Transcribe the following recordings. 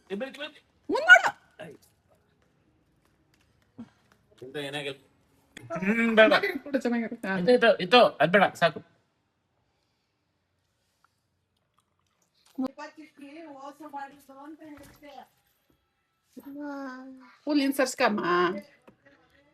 ಮುಂದ್ಮಾಡು. ಕೂಡ ಚೆನ್ನಾಗಿರುತ್ತೆ. ಇತ್ತು ಅದ್ ಬೇಡ ಸಾಕು. ಫುಲ್ ಇನ್ಸರ್ಸ್ಕಮ್ಮ.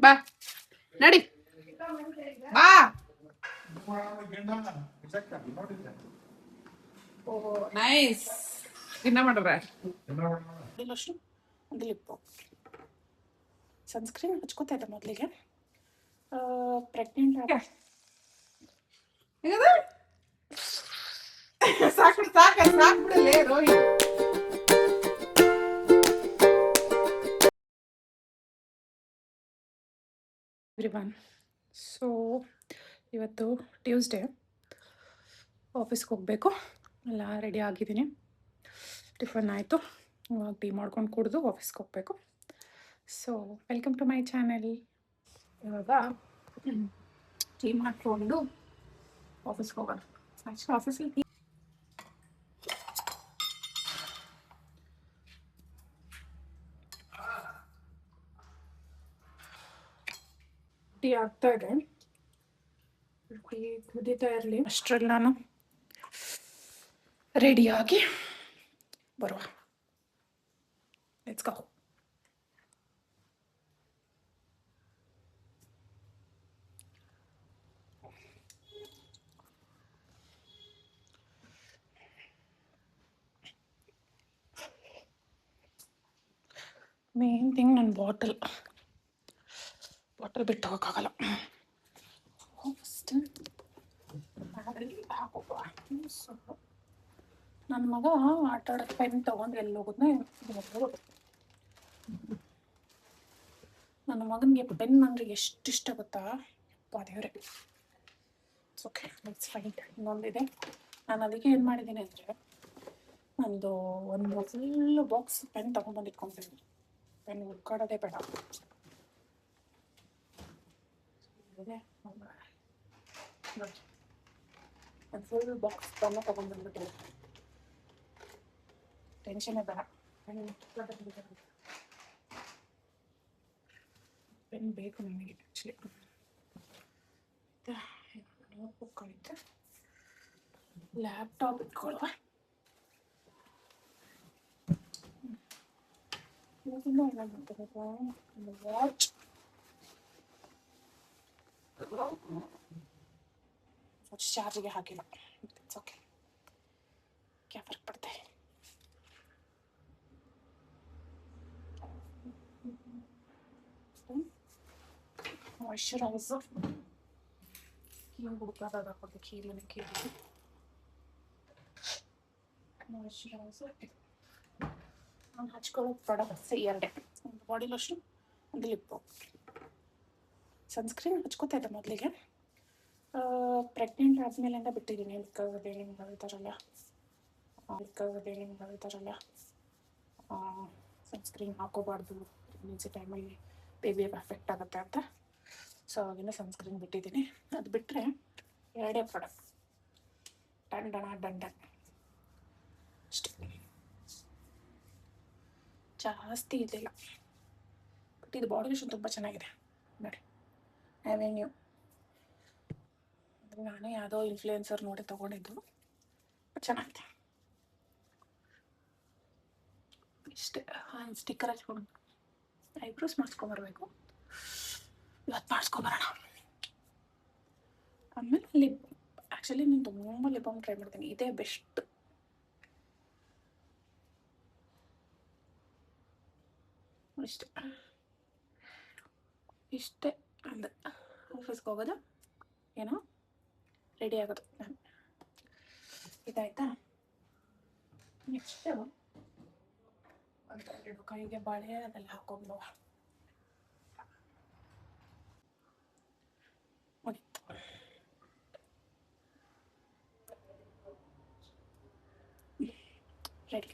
ಬಾ ನಡಿ ಬಾ. ಓ ನೈಸ್. ಇನ್ನ ಮಾಡ್ರ ಅಷ್ಟು ಒಂದು ಲಿಪ್ಪು ಸನ್ಸ್ಕ್ರೀನ್ ಹಚ್ಕೋತಾ ಇದ್ದೆ ಮೊದಲಿಗೆ. ಪ್ರೆಗ್ನೆಂಟ್ ಸಾಕು ಸಾಕು ಸಾಕ್ಬಿಡಲೇ ರೋಹಿತ್. ಎವ್ರಿವನ್, ಸೊ ಇವತ್ತು ಟ್ಯೂಸ್ಡೇ, ಆಫೀಸ್ಗೆ ಹೋಗಬೇಕು. ಎಲ್ಲ ರೆಡಿ ಆಗಿದ್ದೀನಿ. ಟಿಫನ್ ಆಯಿತು, ಇವಾಗ ಟೀ ಮಾಡ್ಕೊಂಡು ಕುಡಿದು ಆಫೀಸ್ಗೆ ಹೋಗಬೇಕು. So welcome to my channel. ಇವಾಗ ಟೀ ಮಾಡಿಕೊಂಡು ಆಫೀಸ್ಗೆ ಹೋಗೋಣ. ಆ್ಯಕ್ಚುಲಿ ಆಫೀಸಲ್ಲಿ ಟೀ ಆಗ್ತಾ ಇದೆ. ಟೀ ಕುದೀತಾ ಇರಲಿ ಅಷ್ಟರಲ್ಲಿ ನಾನು ರೆಡಿಯಾಗಿ ಬರುವ. Let's go. ಮೇನ್ ಥಿಂಗ್ ನನ್ನ ಬಾಟಲ್ ಬಿಟ್ಟು ಹೋಗೋಕ್ಕಾಗಲ್ಲ. ಫಸ್ಟ್ ಹಾಕೋಬ. ನನ್ನ ಮಗ ಆಟ ಆಡೋಕ್ಕೆ ಪೆನ್ ತೊಗೊಂಡು ಎಲ್ಲಿ ಹೋಗೋದನ್ನ ನನ್ನ ಮಗನಿಗೆ ಪೆನ್ ಅಂದರೆ ಎಷ್ಟು ಇಷ್ಟ ಗೊತ್ತಾ? ದೇವ್ರೆ. It's okay, let's fight. ಇನ್ನೊಂದಿದೆ. ನಾನು ಅದಕ್ಕೆ ಏನು ಮಾಡಿದ್ದೀನಿ ಅಂದರೆ, ನಂದು ಒಂದು ಫುಲ್ ಬಾಕ್ಸ್ ಪೆನ್ ತೊಗೊಂಡ್ಬಂದು ಇಟ್ಕೊಂಡಿದ್ದೀನಿ. ಪೆನ್ ಹುಡ್ಕಾಡೋದೇ ಬೇಡ. ಒಂದು ಫುಲ್ ಬಾಕ್ಸ್ ಪೆನ್ನ ತೊಗೊಂಡ್ಬಂದ್ಬಿಟ್ಟು ಟೆನ್ಷನ್ನೇ ಬೇಡ. ಪೆನ್ ಬೇಕು ನನಗೆ ಆ್ಯಕ್ಚುಲಿ. ನೋಟ್ಬುಕ್ ಐತೆ, ಲ್ಯಾಪ್ಟಾಪ್ ಇಟ್ಕೊಳ್ಳುವ. ವಾಚ್ ಚಾರ್ಜಿಗೆ ಹಾಕಿಲ್ಲ. ಇಟ್ಸ್ ಓಕೆ, ಕ್ಯಾ ಫರ್ಕ್ ಪಡ್ತಾ है. ಮಾಯ್ಶ್ಚರೈಸರ್ ಕೀಲ್ ಹುಡುಕಾದಾಗ ಹಾಕೋದು. ಕೀಲ್ ಮಾಯ್ಶ್ಚರೈಸರ್. ನಾನು ಹಚ್ಕೊಳ್ಳೋ ಪ್ರಾಡಕ್ಟ್ಸ್ ಎರಡೇ, ಒಂದು ಬಾಡಿ ಲೋಷನ್, ಒಂದು ಲಿಪ್ಪು. ಸನ್ಸ್ಕ್ರೀನ್ ಹಚ್ಕೋತಾ ಇದ್ದೆ ಮೊದಲಿಗೆ. ಪ್ರೆಗ್ನೆಂಟ್ ಆದಮೇಲಿಂದ ಬಿಟ್ಟಿದ್ದೀನಿ. ನಿಮ್ಗೆ ಹೇಳ್ತಾರಲ್ಲ ಸನ್ಸ್ಕ್ರೀನ್ ಹಾಕೋಬಾರ್ದು, ಪ್ರೆಗ್ನೆನ್ಸಿ ಟೈಮಲ್ಲಿ ಬೇಬಿ ಎಫೆಕ್ಟ್ ಆಗುತ್ತೆ ಅಂತ. ಸೊ ಅವಾಗಿಂದ ಸನ್ಸ್ಕ್ರೀನ್ ಬಿಟ್ಟಿದ್ದೀನಿ. ಅದು ಬಿಟ್ಟರೆ ಎರಡೇ ಪ್ರಾಡಕ್ಟ್, ಡನ್ ಅಷ್ಟೇ. ಜಾಸ್ತಿ ಇರಲಿಲ್ಲ. ಬಟ್ ಇದು ಬಾಡಿ ಲೋಷನ್ ತುಂಬ ಚೆನ್ನಾಗಿದೆ ನೋಡಿ. ಅವೆನ್ಯೂ ನಾನೇ ಯಾವುದೋ ಇನ್ಫ್ಲೂಯೆನ್ಸರ್ ನೋಡಿ ತೊಗೊಂಡಿದ್ದು, ಚೆನ್ನಾಗಿದೆ. ಇಷ್ಟೇ. ಸ್ಟಿಕ್ಕರ್ ಹಚ್ಕೊಂಡು ಐಬ್ರೋಸ್ ಮಾಡಿಸ್ಕೊಂಬರ್ಬೇಕು. ಇವತ್ತು ಮಾಡಿಸ್ಕೊಂಬರೋಣ. ಆಮೇಲೆ ಲಿಪ್. ಆ್ಯಕ್ಚುಲಿ ನಾನು ತುಂಬ ಲಿಪ್ ಬಾಮ್ ಟ್ರೈ ಮಾಡ್ತೀನಿ. ಇದೇ ಬೆಸ್ಟ್. ಇಷ್ಟೇ ಅಂದ ಆಫೀಸ್ಗೆ ಹೋಗೋದು, ಏನೋ ರೆಡಿ ಆಗೋದು. ಇದಾಯ್ತಾ? ನೆಕ್ಸ್ಟು ಒಂದೆರಡು ಕೈಗೆ ಬಾಳೆ ಅದೆಲ್ಲ ಹಾಕೊಂಡು ಮುಗೀತು. ರೆಡಿ.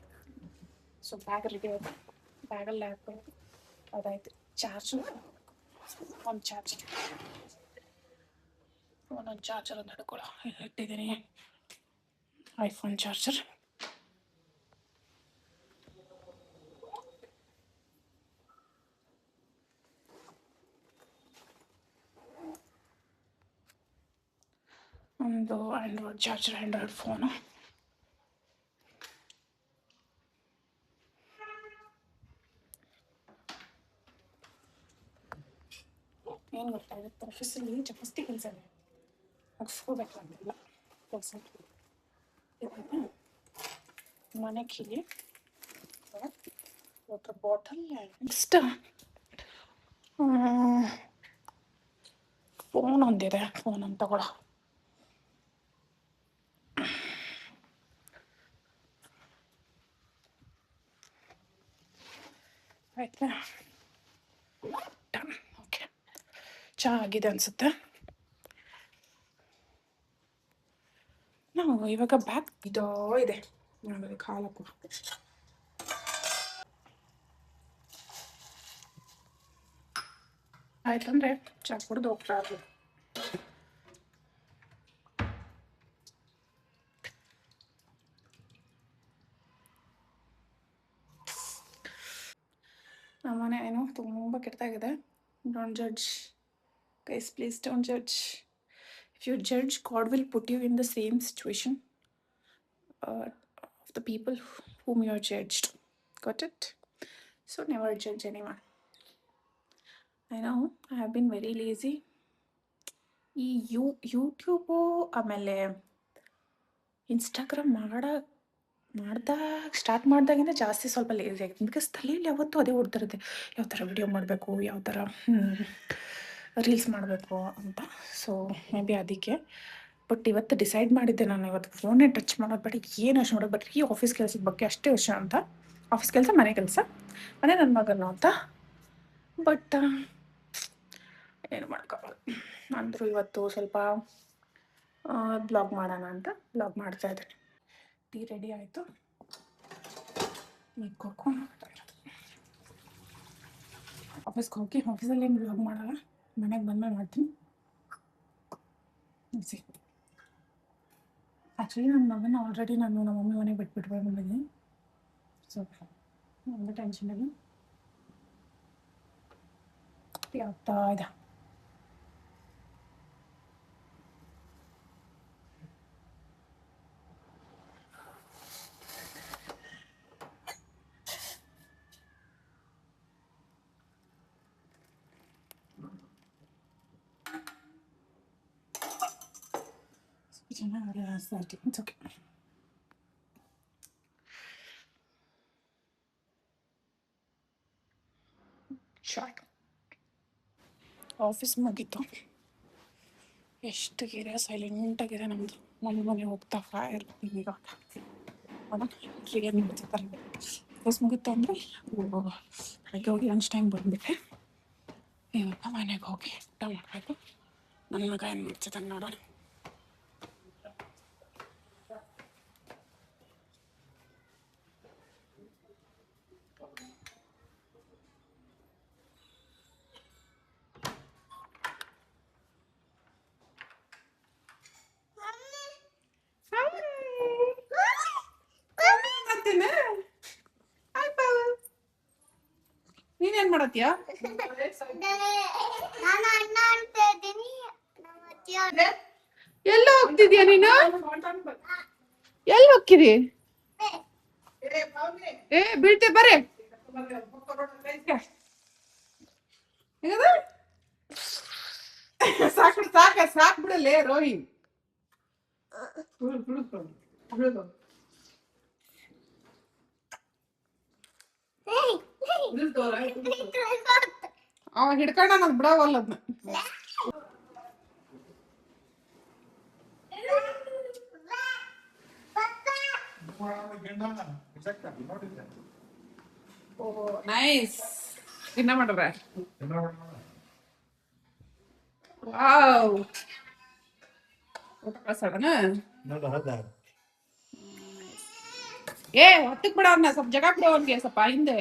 ಸೊ ಬ್ಯಾಗ್ ರೆಡಿ ಆಯಿತು. ಬ್ಯಾಗಲ್ಲಿ ಹಾಕ್ಬೇಕು. ಅದಾಯಿತು. ಚಾರ್ಜು ಒಂದು ಚಾರ್ಜರ್ ಒಂದು ಹಿಡ್ಕೊಳ್ಳೋ ಇಟ್ಟಿದ್ದೀನಿ. IPhone charger. ಇದು ಆ್ಯಂಡ್ರಾಯ್ಡ್ ಚಾರ್ಜರ್, ಆ್ಯಂಡ್ರಾಯ್ಡ್ ಫೋನು. ಏನು ಗೊತ್ತಾಗುತ್ತೆ, ಆಫೀಸಲ್ಲಿ ಜಾಸ್ತಿ ಕೆಲಸ ಇದೆ, ಮುಗಿಸ್ಕೋಬೇಕು ಅಂತೆಲ್ಲ ಕೆಲಸ. ಮನೆ ಕೀಲಿ ವಾಟರ್ ಬಾಟಲ್. ನೆಕ್ಸ್ಟ್ ಫೋನ್ ಒಂದಿದೆ, ಫೋನ್ ಅಂತ ತಗೊಳ್ಳೋ. ಆಯ್ತಾ? ಓಕೆ, ಚಹಾ ಆಗಿದೆ ಅನಿಸುತ್ತೆ. ನಾವು ಇವಾಗ ಬ್ಯಾಗ್ ಇದೋ ಇದೆ ನೋಡಿ, ಕಾಲಕ್ಕೂ ಆಯ್ತಂದ್ರೆ ಚಹಾ ಕುಡ್ದು ಹೋಗ್ತಾ ಇರ್ಬೋದು. ನಮ್ಮನೆ ಏನೋ ತುಂಬ ಕೆಟ್ಟದಾಗಿದೆ. Don't judge guys, please don't judge. If you judge, God will put you in the same situation of the people whom you are judged. Got it? So never judge anyone. I know I have been very lazy. ಈ YouTube ಆಮೇಲೆ Instagram start ಮಾಡಿದಾಗಿಂದ ಜಾಸ್ತಿ ಸ್ವಲ್ಪ lazy ಆಗಿದೆ. Because ತಲೆಯಲ್ಲಿ ಯಾವತ್ತೂ ಅದೇ ಓಡ್ತಿರುತ್ತೆ, ಯಾವ ಥರ ವಿಡಿಯೋ ಮಾಡಬೇಕು, ಯಾವ ಥರ ರೀಲ್ಸ್ ಮಾಡಬೇಕು ಅಂತ. ಸೊ ಮೇ ಬಿ ಅದಕ್ಕೆ. ಬಟ್ ಇವತ್ತು ಡಿಸೈಡ್ ಮಾಡಿದ್ದೆ ನಾನು, ಇವತ್ತು ಫೋನೇ ಟಚ್ ಮಾಡೋದು ಬೇಡ, ಏನು ಅಷ್ಟು ನೋಡೋದು ಬೇಡ, ಈ ಆಫೀಸ್ ಕೆಲಸದ ಬಗ್ಗೆ ಅಷ್ಟೇ ವಿಷಯ ಅಂತ. ಆಫೀಸ್ ಕೆಲಸ, ಮನೆ ಕೆಲಸ, ಮನೆ ನನ್ನ ಮಗನು ಅಂತ. ಬಟ್ ಏನು ಮಾಡೋಕ್ಕಾಗಲ್ಲ. ಅಂದರೂ ಇವತ್ತು ಸ್ವಲ್ಪ ಬ್ಲಾಗ್ ಮಾಡೋಣ ಅಂತ ಬ್ಲಾಗ್ ಮಾಡ್ತಾ ಇದ್ದೀನಿ. ಟೀ ರೆಡಿ ಆಯಿತು, ಈಗ ಕೊಡ್ಕೊಂಡು ಹೋಗ್ತಾ ಇರೋದು. ಆಫೀಸ್ಗೆ ಹೋಗಿ ಆಫೀಸಲ್ಲಿ ಏನು ಬ್ಲಾಗ್ ಮಾಡಲ್ಲ, ಮನೆಗೆ ಬಂದ್ಮೇಲೆ ಮಾಡ್ತೀನಿ. ಸಿ ಆ್ಯಕ್ಚುಲಿ ನನ್ನ ಮಗನ ಆಲ್ರೆಡಿ ನಾನು ನಮ್ಮ ಮಮ್ಮಿ ಮನೆಗೆ ಬಿಟ್ಬಿಟ್ಟು ಬಂದಿದ್ದೀನಿ. ಸೊ ಒಂದು ಟೆನ್ಷನ್ ಇಲ್ಲ, ಟೀ ಆಗ್ತಾ ಇದೆ. ಚೆನ್ನಾಗಿ ಆಯ್ತು, ಇಟ್ಸ್ ಓಕೆ. ಶಾರ್ಟ್ ಆಫೀಸ್ ಮುಗೀತು. ಎಷ್ಟು ಗಿರೆ ಸೈಲೆಂಟಾಗಿದೆ ನಮ್ಮದು. ಮನೆ ಮನೆ ಹೋಗ್ತಾ ಇರ್ತೀನಿ ಈಗ. ಏನು ಮಾಡ್ತಿರ್ತಾರೆ, ಆಫೀಸ್ ಮುಗಿತು ಅಂದರೆ ಬೆಳಗ್ಗೆ ಹೋಗಿ ಲಂಚ್ ಟೈಮ್ ಬಂದುಬಿಟ್ಟೆ. ಇವಾಗ ಮನೆಗೆ ಹೋಗಿ ಊಟ ಮಾಡಬೇಕು. ನನ್ನ ಮಗ ಏನು ಮಾಡ್ತಿದ್ದಾನೆ ನೋಡೋಣ. ನೀನೇನ್ ಮಾಡತ್ತೀಯಾ? ಎಲ್ಲ ಹೋಗ್ತಿದ್ಯಾ ನೀನು? ಎಲ್ಲಿ ಹೋಗ್ತೀರಿ? ಬೀಳ್ತೆ ಬರ್ರಿ. ಸಾಕ್ ಬಿಡಲೇ ರೋಹಿ. ಅವ ಹಿಡ್ಕೊಂಡ ನನ್ ಬಿಡವಲ್ಲ ಅದನ್ನ. ನೈಸ್. ಇನ್ನ ಮಾಡ್ರ ವಾವ್. ಊಟ ಕಳ್ಸೋಣ. ಹೊತ್ತಕ್ ಬಿಡ ಅವ್ನ, ಸ್ವಲ್ಪ ಜಗ ಬಿಡ ಅವನ್ಗೆ, ಸ್ವಲ್ಪ ಹಿಂದೆ.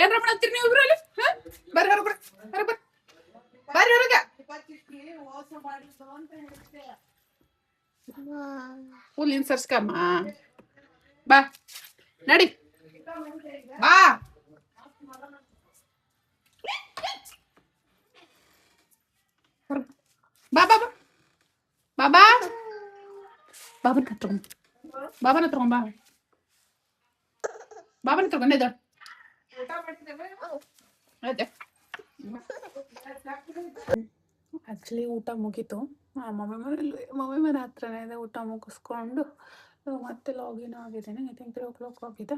ಏನ್ರ ಮಾಡತ್ತೀರಿ ನೀವು ಇಬ್ರಲ್ಲಿ? ಬರ್ರಿ ಹೊರಗೆ, ಬರ್ರಿ ಹೊರಗೆ. ಫುಲ್ ಇನ್ಸರ್ಸ್ಕಮ್ಮ. ಬಾ ನಡಿ, ಬಾ. ಬಾ ಬಾ ಬಾ ಬಾಬಾ ಬಾಬನ ತಗೊಂಡ್ ಬಾಬನ ತಗೊಂಡ್ ಬಾ ಬಾಬನ ತಗೊಂಡಿದ್ದ ಆ್ಯಕ್ಚುಲಿ ಊಟ ಮುಗೀತು. ಮಮ್ಮಿ ಮನೆ ಹತ್ರನೇ ಇದೆ. ಊಟ ಮುಗಿಸ್ಕೊಂಡು ಮತ್ತೆ ಲಾಗಿನ್ ಆಗಿದ್ದೇನೆ. ಐ ಥಿಂಕ್ 3 o'clock ಆಗಿದೆ.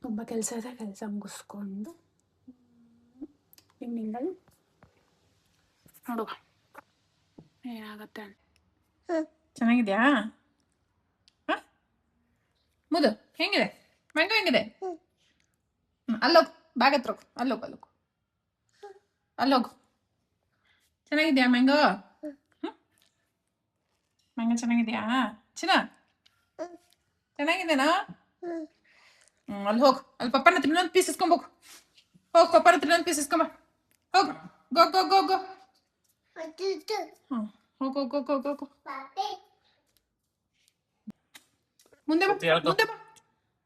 ತುಂಬ ಕೆಲಸ ಇದೆ. ಕೆಲಸ ಮುಗಿಸ್ಕೊಂಡು ಈವ್ನಿಂಗಲ್ಲಿ ನೋಡುವ ಏನಾಗುತ್ತೆ. ಚೆನ್ನಾಗಿದೆಯಾ ಮುದು? ಹೆಂಗಿದೆ ಮ್ಯಾಂಗೋ? ಹೆಂಗಿದೆ? ಅಲ್ಲೋಗು, ಬ್ಯಾಗ್ ಹತ್ರ ಹೋಗು. ಅಲ್ಲೋಗು ಅಲ್ಲೋಗು. ಚೆನ್ನಾಗಿದ್ಯಾ ಮ್ಯಾಂಗೋ? ಮ್ಯಾಂಗೋ ಚೆನ್ನಾಗಿದೆಯಾ ಚಿನ್ನ? ಚೆನ್ನಾಗಿದೆನಾ? ಅಲ್ಲಿ ಹೋಗು. ಅಲ್ಲಿ ಪಪ್ಪನ ಹತ್ರ ಇನ್ನೊಂದು ಪೀಸ್ ಇಸ್ಕೊಂಬೋಗು. ಹೋಗು, ಪಪ್ಪನ ಹತ್ರ ಇನ್ನೊಂದು ಪೀಸ್ ಇಸ್ಕೊಂಬ. ಹೋಗು ಗೋ ಗೋ ಗೋ ಗೋ. ಹೋಗು ಹೋಗು ಹೋಗು ಹೋಗು. ಮುಂದೆ ಬಾ ಮುಂದೆ ಬಾ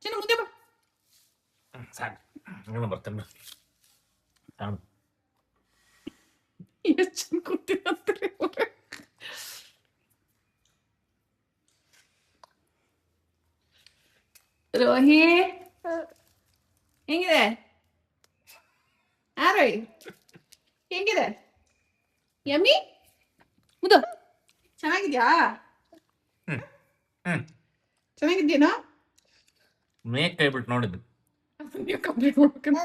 ಚಿನ್ನ, ಮುಂದೆ ಬಾ. ಬರ್ತೇನೆ. ಎಷ್ಟು ಚಂದ ಕೂತಿರಂತಾರೆ. ರೋಹಿ ಹೆಂಗಿದೆ? ರೋಹಿ ಹೆಂಗಿದೆ? ಯಮ್ಮಿ ಮುದು ಚೆನ್ನಾಗಿದ್ಯಾ? ಚೆನ್ನಾಗಿದ್ದೀನಾ? ಮೇಕ್ ಕೈ ಬಿಟ್ಟು ನೋಡಿದ್ದು ನೀವು ಕಂಪ್ಲೀಟ್ ಮಾಡ್ಕೊಂಡು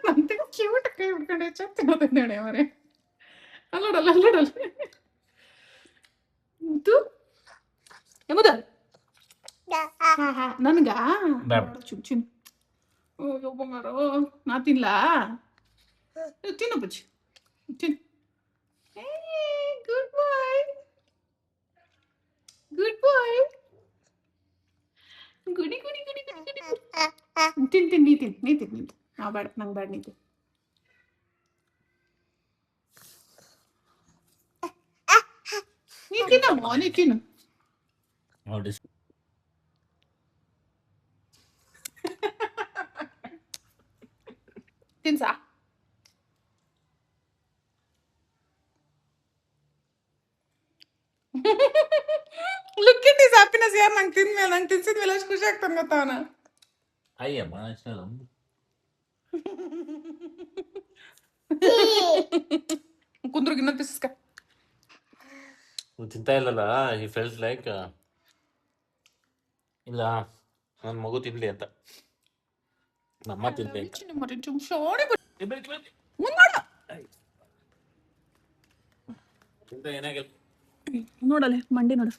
ನಂತೆ ಕ್ಯೂಟ್ ಕೈ ಬಿಟ್ಕೊಂಡು ಚೆತ್ತಿನೋದೇನೆ ಅವರೇ. ಅಲ್ಲೋಡಲ್ಲ ಮುದ್ದು ಮುದು. ನನ್ಗ ಚುನ್ ಚುನ್. ಓ ಬಂಗಾರ, ನಾ ತಿನ್ಲಾ? ತಿನ್ನು ಬಜ್ಜಿ ತಿನ್ನು. ಗುಡ್ ಬಾಯ್ ಗುಡ್ ಬಾಯ್. ಗುಡಿ ಗುಡಿ ಗುಡಿ ಗುಡಿ ಗುಡಿ. ತಿನ್ ನೀ ತಿನ್. ನಾ ಬೇಡ, ನಂಗೆ ಬೇಡ. ನೀ ತಿನ್. ನೀ ತಿನ್ನಮ್ಮ, ನೀ ತಿನ್ನು. ನೋಡಿ. ತಿನ್ಸಾ? Look it is happiness. ಯಾರು ನಂಗೆ ತಿಂದ್ಮೇಲೆ, ನಂಗೆ ತಿನ್ಸಿದ್ಮೇಲೆ ಅಷ್ಟು ಖುಷಿ ಆಗ್ತಾನೆ ಗೊತ್ತಾ ಅವನ. ಅಯ್ಯಮ್ಮ ಕುಂದ್ರಿಗೆ ಇನ್ನೊಂದು ಪೀಸ್ಕ. ತಿಂತಾ ಇಲ್ಲಲ್ಲ. ಈ ಫೆಲ್ಟ್ ಲೈಕ್ ಇಲ್ಲ ನನ್ನ ಮಗು ತಿನ್ಲಿ ಅಂತ, ನಮ್ಮ ತಿನ್ಲಿ ಅಂತ. ಏನಾಗಿಲ್ಲ ನೋಡಲ್ಲ ಮಂಡಿ ನೋಡು.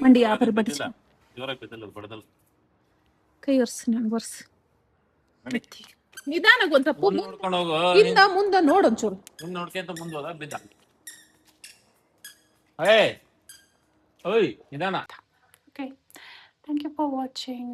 ಮಂಡಿ ಯಾವ ಪರಿ ಬಡಿಸಿ ಜೋರಾಗಿ ಬಿದ್ದಲ್ಲ ಬಡದಲ್ಲ. ಕೈ ಒರ್ಸಿ ನಾನು ಒರ್ಸಿ ನಿಧಾನಕ್ಕೆ ಒಂದ್ ಸ್ವಲ್ಪ ನೋಡ್ಕೊಂಡು ಹೋಗು. ಹಿಂದ ಮುಂದೆ ನೋಡೊಂಚೂರು. ಮುಂದೆ ನೋಡ್ಕೊಂತ ಮುಂದೆ ಹೋದ ಬಿದ್ದ. ಓಯ್ ನಿಧಾನ. Okay, thank you for watching.